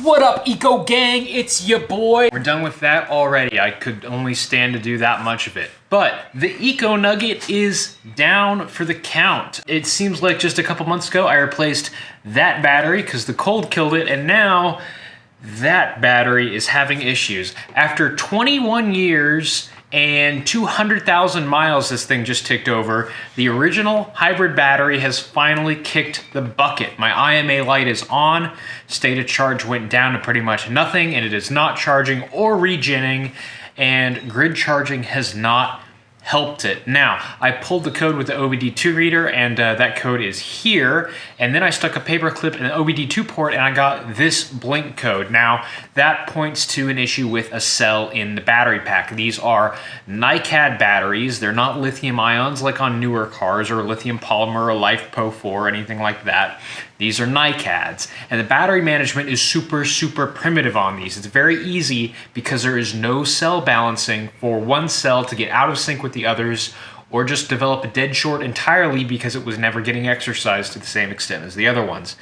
What up, Eco Gang? It's your boy. We're done with that already. I could only stand to do that much of it. But the Eco Nugget is down for the count. It seems like just a couple months ago I replaced that battery because the cold killed it, and now that battery is having issues. After 21 years and 200,000 miles this thing just ticked over, the original hybrid battery has finally kicked the bucket. My IMA light is on, state of charge went down to pretty much nothing, and it is not charging or regenning, and grid charging has not helped it. Now, I pulled the code with the OBD2 reader, and that code is here, and then I stuck a paper clip in the OBD2 port, and I got this blink code. Now, that points to an issue with a cell in the battery pack. These are NiCad batteries. They're not lithium ions like on newer cars, or lithium polymer, or LiFePO4, or anything like that. These are NiCads, and the battery management is super primitive on these. It's very easy because there is no cell balancing for one cell to get out of sync with the others, or just develop a dead short entirely because it was never getting exercised to the same extent as the other ones.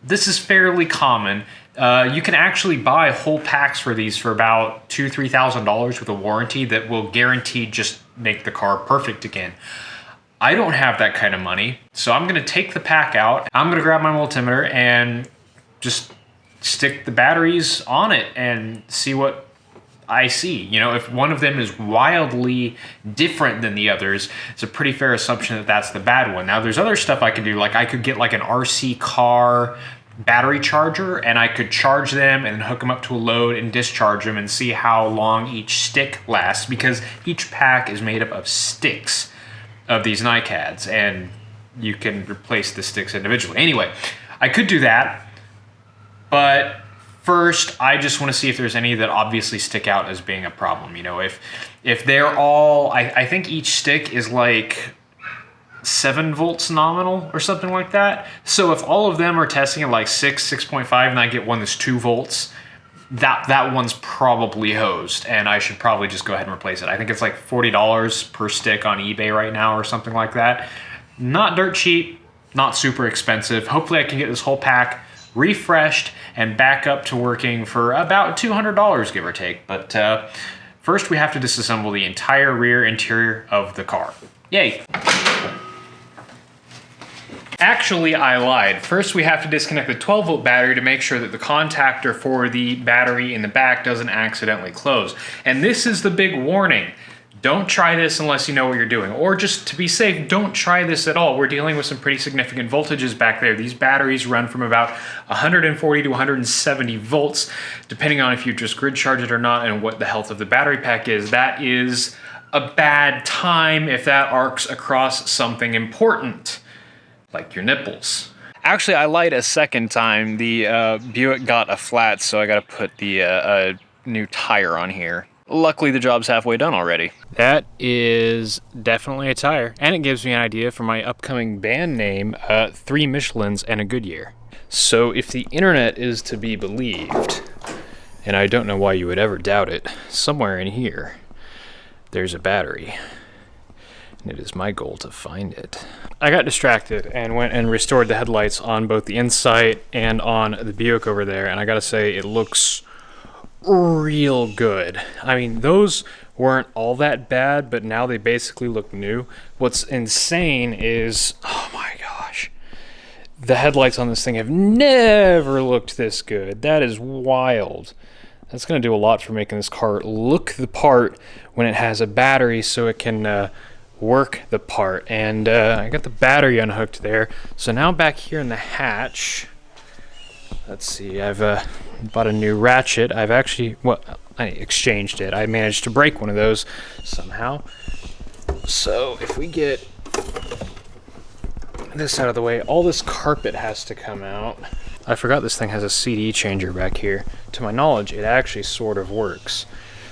This is fairly common. You can actually buy whole packs for these for about $2,000–3,000 with a warranty that will guarantee just make the car perfect again. I don't have that kind of money, so I'm gonna take the pack out. I'm gonna grab my multimeter and just stick the batteries on it and see what I see. You know, if one of them is wildly different than the others, it's a pretty fair assumption that that's the bad one. Now, there's other stuff I could do. Like I could get like an RC car battery charger, and I could charge them and hook them up to a load and discharge them and see how long each stick lasts, because each pack is made up of sticks of these NiCads, and you can replace the sticks individually. Anyway, I could do that, but first I just want to see if there's any that obviously stick out as being a problem. You know, if they're all, I think each stick is like 7 volts nominal or something like that. So if all of them are testing at like 6.5, and I get one that's 2 volts, that one's probably hosed, and I should probably just go ahead and replace it. I think it's like $40 per stick on eBay right now or something like that. Not dirt cheap, not super expensive. Hopefully I can get this whole pack refreshed and back up to working for about $200, give or take. But first we have to disassemble the entire rear interior of the car. Yay! Actually, I lied. First, we have to disconnect the 12-volt battery to make sure that the contactor for the battery in the back doesn't accidentally close. And this is the big warning. Don't try this unless you know what you're doing. Or just to be safe, don't try this at all. We're dealing with some pretty significant voltages back there. These batteries run from about 140 to 170 volts, depending on if you just grid charge it or not and what the health of the battery pack is. That is a bad time if that arcs across something important, like your nipples. Actually, I lied a second time. The Buick got a flat, so I gotta put the new tire on here. Luckily, the job's halfway done already. That is definitely a tire, and it gives me an idea for my upcoming band name, 3 Michelins and a Goodyear. So if the internet is to be believed, and I don't know why you would ever doubt it, somewhere in here, there's a battery. And it is my goal to find it. I got distracted and went and restored the headlights on both the Insight and on the Buick over there, and I gotta say, it looks real good. I mean, those weren't all that bad, but now they basically look new. What's insane is, oh my gosh, the headlights on this thing have never looked this good. That is wild. That's gonna do a lot for making this car look the part when it has a battery, so it can work the part. And I got the battery unhooked there, so now back here in the hatch, let's see, I've bought a new ratchet. I've actually, well, I exchanged it. I managed to break one of those somehow. So if we get this out of the way, all this carpet has to come out. I forgot this thing has a CD changer back here. To my knowledge, it actually sort of works.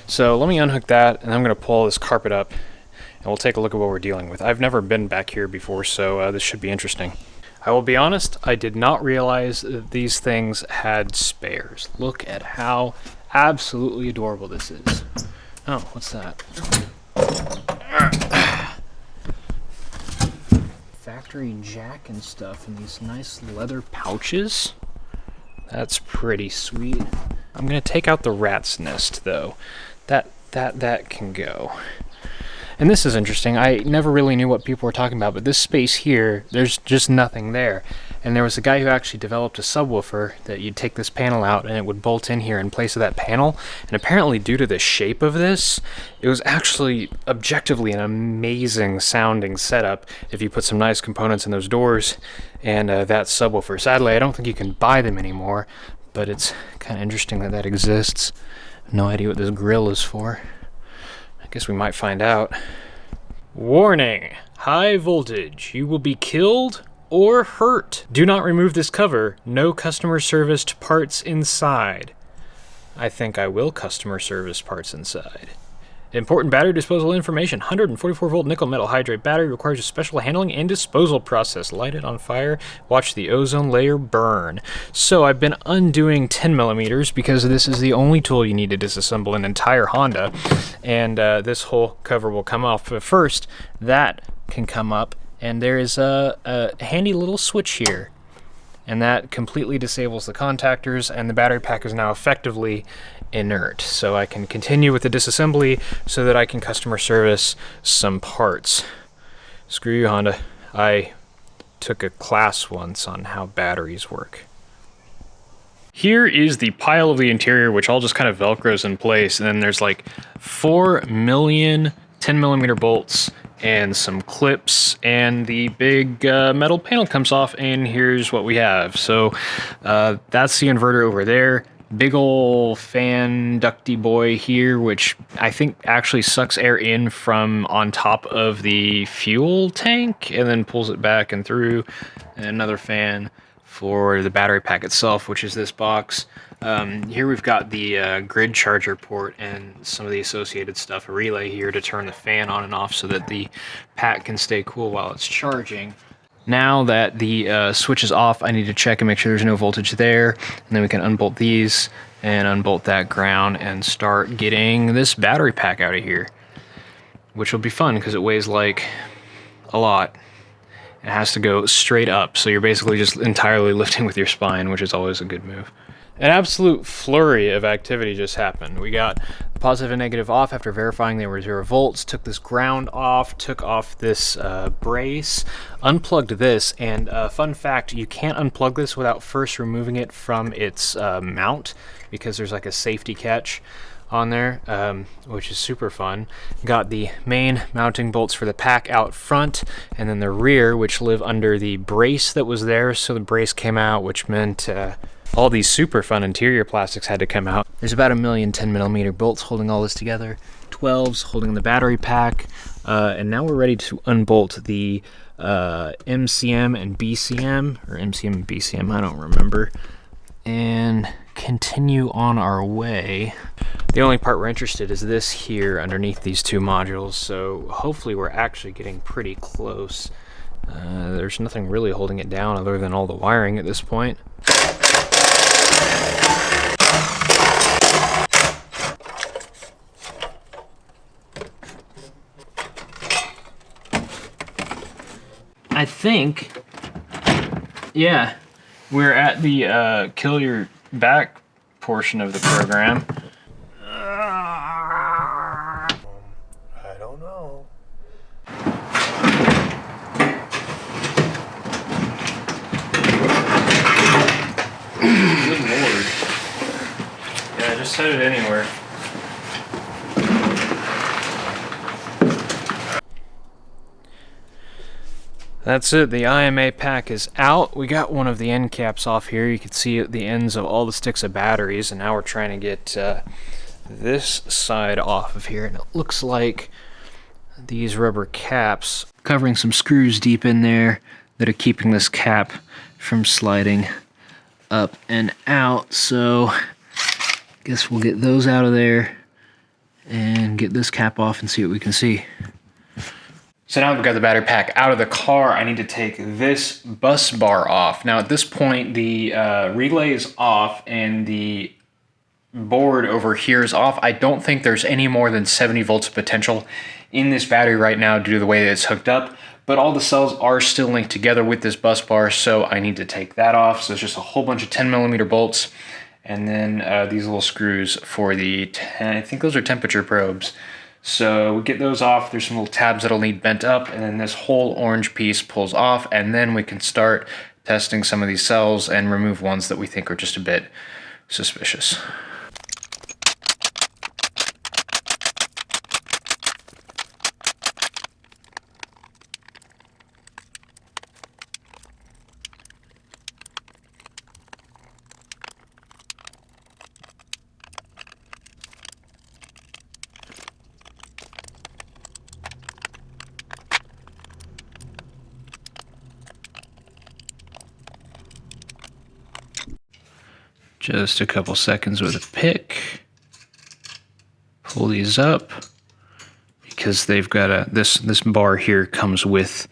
So let me unhook that, and I'm going to pull this carpet up, and we'll take a look at what we're dealing with. I've never been back here before, so this should be interesting. I will be honest, I did not realize that these things had spares. Look at how absolutely adorable this is. Oh, what's that? Factory jack and stuff in these nice leather pouches. That's pretty sweet. I'm gonna take out the rat's nest though. That can go. And this is interesting. I never really knew what people were talking about, but this space here, there's just nothing there. And there was a guy who actually developed a subwoofer that you'd take this panel out and it would bolt in here in place of that panel. And apparently due to the shape of this, it was actually objectively an amazing sounding setup if you put some nice components in those doors and that subwoofer. Sadly, I don't think you can buy them anymore, but it's kind of interesting that that exists. No idea what this grill is for. I guess we might find out. Warning! High voltage. You will be killed or hurt. Do not remove this cover. No customer serviced parts inside. I think I will customer service parts inside. Important battery disposal information. 144 volt nickel metal hydrate battery requires a special handling and disposal process. Light it on fire. Watch the ozone layer burn. So I've been undoing 10 millimeters because this is the only tool you need to disassemble an entire Honda. And this whole cover will come off. But first, that can come up. And there is a handy little switch here. And that completely disables the contactors, and the battery pack is now effectively inert. So I can continue with the disassembly so that I can customer service some parts. Screw you, Honda. I took a class once on how batteries work. Here is the pile of the interior, which all just kind of Velcros in place, and then there's like 4 million 10 millimeter bolts and some clips, and the big metal panel comes off, and here's what we have. So that's the inverter over there. Big ol' fan ducty boy here, which I think actually sucks air in from on top of the fuel tank and then pulls it back and through. And another fan for the battery pack itself, which is this box. Here we've got the grid charger port and some of the associated stuff, a relay here to turn the fan on and off so that the pack can stay cool while it's charging. Now that the switch is off, I need to check and make sure there's no voltage there, and then we can unbolt these and unbolt that ground and start getting this battery pack out of here, which will be fun because it weighs like a lot. It has to go straight up, so you're basically just entirely lifting with your spine, which is always a good move. An absolute flurry of activity just happened. We got the positive and negative off after verifying they were 0 volts, took this ground off, took off this brace, unplugged this, and fun fact, you can't unplug this without first removing it from its mount, because there's like a safety catch on there, which is super fun. Got the main mounting bolts for the pack out front, and then the rear, which live under the brace that was there, so the brace came out, which meant all these super fun interior plastics had to come out. There's about 1 million 10 millimeter bolts holding all this together, 12s holding the battery pack, and now we're ready to unbolt the MCM and BCM, or MCM and BCM, I don't remember, and continue on our way. The only part we're interested is this here underneath these two modules, so hopefully we're actually getting pretty close. There's nothing really holding it down other than all the wiring at this point. I think, yeah, we're at the kill your back portion of the program. I don't know. Good lord. Yeah, just set it anywhere. That's it, the IMA pack is out. We got one of the end caps off here. You can see the ends of all the sticks of batteries, and now we're trying to get this side off of here. And it looks like these rubber caps covering some screws deep in there that are keeping this cap from sliding up and out. So I guess we'll get those out of there and get this cap off and see what we can see. So now that we've got the battery pack out of the car, I need to take this bus bar off. Now at this point, the relay is off and the board over here is off. I don't think there's any more than 70 volts of potential in this battery right now due to the way that it's hooked up, but all the cells are still linked together with this bus bar, so I need to take that off. So it's just a whole bunch of 10mm bolts, and then these little screws for the, I think those are temperature probes. So we get those off. There's some little tabs that'll need bent up, and then this whole orange piece pulls off, and then we can start testing some of these cells and remove ones that we think are just a bit suspicious. Just a couple seconds with a pick. Pull these up because they've got this bar here comes with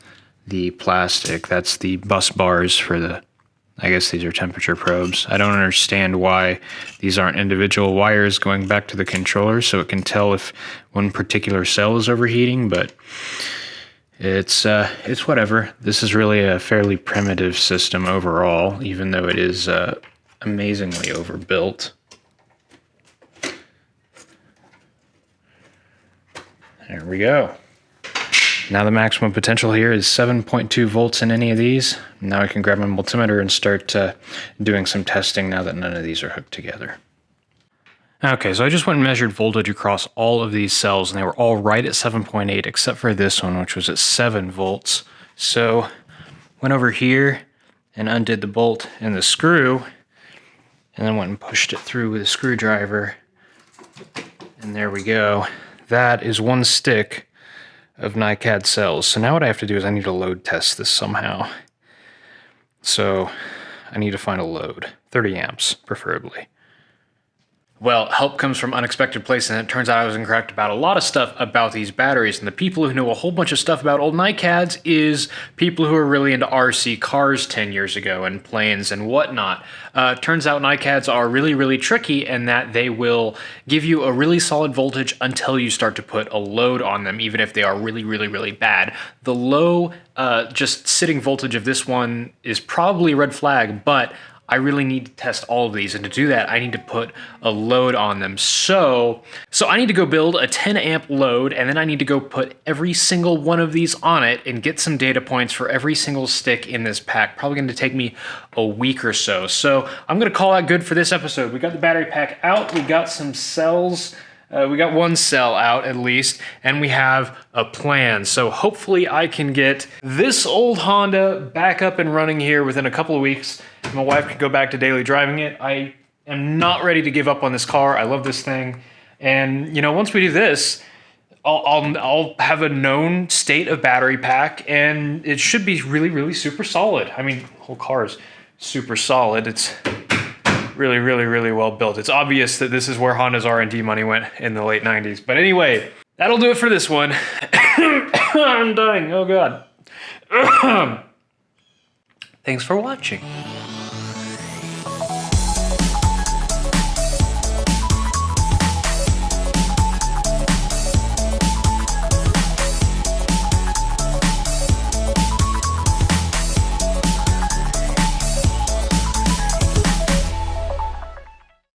the plastic. That's the bus bars for the, I guess these are temperature probes. I don't understand why these aren't individual wires going back to the controller so it can tell if one particular cell is overheating, but it's whatever. This is really a fairly primitive system overall, even though it is amazingly overbuilt. There we go. Now the maximum potential here is 7.2 volts in any of these. Now I can grab my multimeter and start doing some testing now that none of these are hooked together. Okay, so I just went and measured voltage across all of these cells, and they were all right at 7.8, except for this one, which was at 7 volts. So went over here and undid the bolt and the screw, and then went and pushed it through with a screwdriver. And there we go. That is one stick of NiCad cells. So now what I have to do is I need to load test this somehow. So I need to find a load, 30 amps preferably. Well, help comes from unexpected places, and it turns out I was incorrect about a lot of stuff about these batteries, and the people who know a whole bunch of stuff about old NiCads is people who were really into RC cars 10 years ago and planes and whatnot. Turns out NiCads are really, really tricky in that they will give you a really solid voltage until you start to put a load on them, even if they are really, really, really bad. The low, just sitting voltage of this one is probably a red flag, but I really need to test all of these, and to do that, I need to put a load on them. So I need to go build a 10 amp load, and then I need to go put every single one of these on it and get some data points for every single stick in this pack. Probably going to take me a week or so. So I'm going to call that good for this episode. We got the battery pack out, we got some cells. We got one cell out at least, and we have a plan. So hopefully I can get this old Honda back up and running here within a couple of weeks. My wife can go back to daily driving it. I am not ready to give up on this car. I love this thing. And you know, once we do this, I'll have a known state of battery pack, and it should be really, really super solid. I mean, the whole car is super solid. It's really, really, really well built. It's obvious that this is where Honda's R&D money went in the late 90s. But anyway, that'll do it for this one. I'm dying. Oh, God. Thanks for watching.